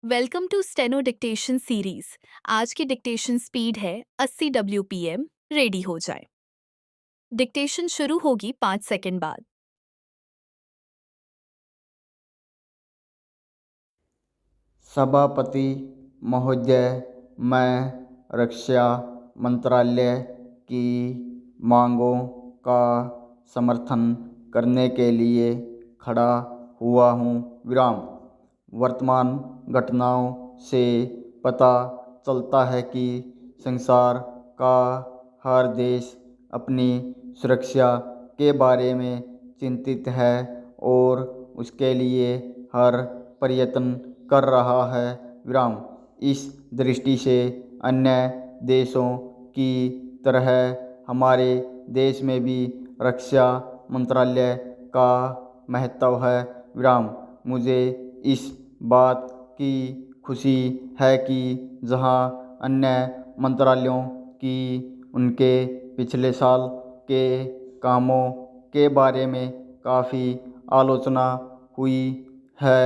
Welcome to steno dictation series. आज की dictation speed है 80 WPM। रेडी हो जाए। डिक्टेशन शुरू होगी 5 सेकंड बाद। सभापति महोदय, मैं रक्षा मंत्रालय की मांगों का समर्थन करने के लिए खड़ा हुआ हूँ। वर्तमान घटनाओं से पता चलता है कि संसार का हर देश अपनी सुरक्षा के बारे में चिंतित है और उसके लिए हर प्रयत्न कर रहा है। इस दृष्टि से अन्य देशों की तरह हमारे देश में भी रक्षा मंत्रालय का महत्व है। मुझे इस बात की खुशी है कि जहां अन्य मंत्रालयों की उनके पिछले साल के कामों के बारे में काफ़ी आलोचना हुई है,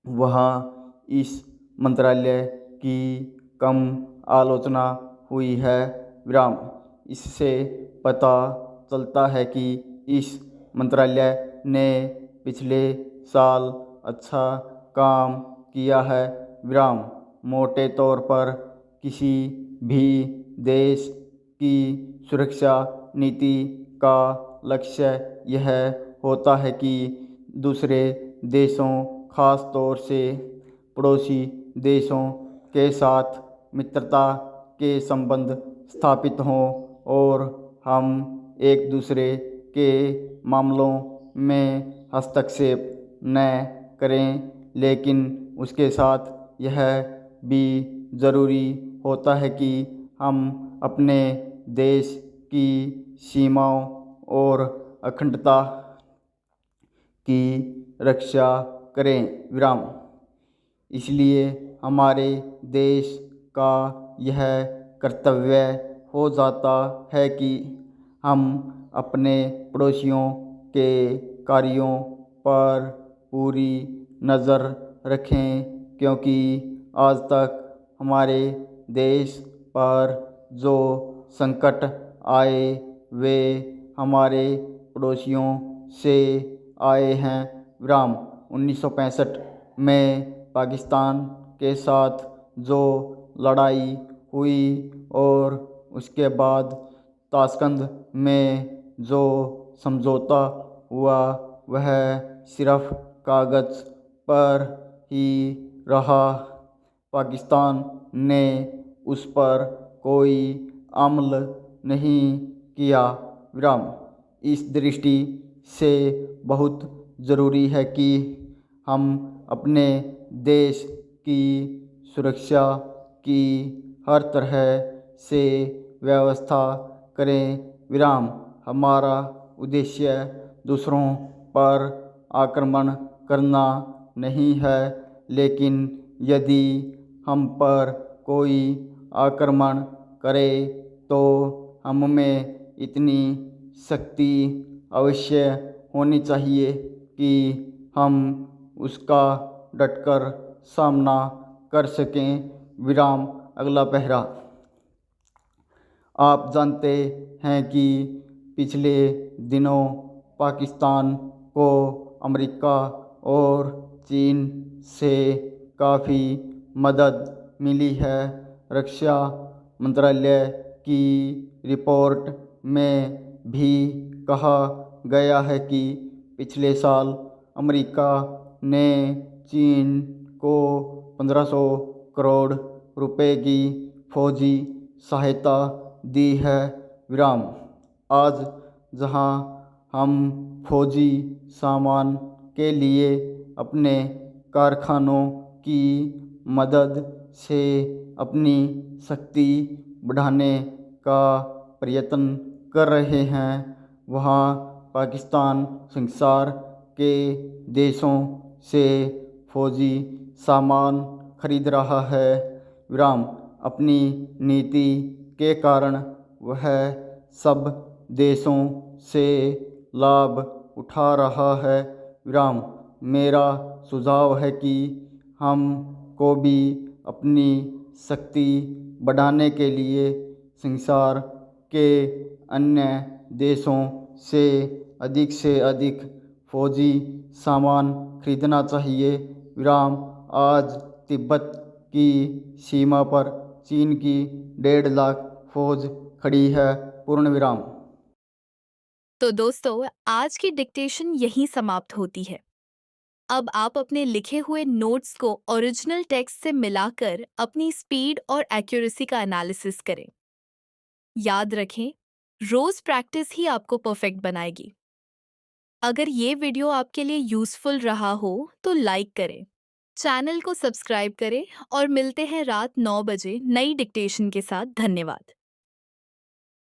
वहाँ इस मंत्रालय की कम आलोचना हुई है। इससे पता चलता है कि इस मंत्रालय ने पिछले साल अच्छा काम किया है। मोटे तौर पर किसी भी देश की सुरक्षा नीति का लक्ष्य यह होता है कि दूसरे देशों, खास तौर से पड़ोसी देशों के साथ मित्रता के संबंध स्थापित हों और हम एक दूसरे के मामलों में हस्तक्षेप न करें, लेकिन उसके साथ यह भी ज़रूरी होता है कि हम अपने देश की सीमाओं और अखंडता की रक्षा करें। इसलिए हमारे देश का यह कर्तव्य हो जाता है कि हम अपने पड़ोसियों के कार्यों पर पूरी नज़र रखें, क्योंकि आज तक हमारे देश पर जो संकट आए वे हमारे पड़ोसियों से आए हैं। 1965 में पाकिस्तान के साथ जो लड़ाई हुई और उसके बाद ताशकंद में जो समझौता हुआ वह सिर्फ कागज़ पर ही रहा। पाकिस्तान ने उस पर कोई अमल नहीं किया। इस दृष्टि से बहुत ज़रूरी है कि हम अपने देश की सुरक्षा की हर तरह से व्यवस्था करें। हमारा उद्देश्य दूसरों पर आक्रमण करना नहीं है, लेकिन यदि हम पर कोई आक्रमण करे तो हम में इतनी शक्ति अवश्य होनी चाहिए कि हम उसका डटकर सामना कर सकें। अगला पहरा। आप जानते हैं कि पिछले दिनों पाकिस्तान को अमेरिका और चीन से काफ़ी मदद मिली है। रक्षा मंत्रालय की रिपोर्ट में भी कहा गया है कि पिछले साल अमेरिका ने चीन को 1500 करोड़ रुपए की फौजी सहायता दी है। आज जहां हम फौजी सामान के लिए अपने कारखानों की मदद से अपनी शक्ति बढ़ाने का प्रयत्न कर रहे हैं, वहाँ पाकिस्तान संसार के देशों से फौजी सामान खरीद रहा है। अपनी नीति के कारण वह सब देशों से लाभ उठा रहा है। मेरा सुझाव है कि हम को भी अपनी शक्ति बढ़ाने के लिए संसार के अन्य देशों से अधिक फौजी सामान खरीदना चाहिए। विराम। आज तिब्बत की सीमा पर चीन की 1.5 लाख फौज खड़ी है। पूर्ण विराम। तो दोस्तों, आज की डिक्टेशन यहीं समाप्त होती है। अब आप अपने लिखे हुए नोट्स को ओरिजिनल टेक्स्ट से मिलाकर अपनी स्पीड और एक्यूरेसी का एनालिसिस करें। याद रखें, रोज प्रैक्टिस ही आपको परफेक्ट बनाएगी। अगर ये वीडियो आपके लिए यूज़फुल रहा हो तो लाइक करें, चैनल को सब्सक्राइब करें और मिलते हैं रात 9 बजे नई डिक्टेशन के साथ। धन्यवाद।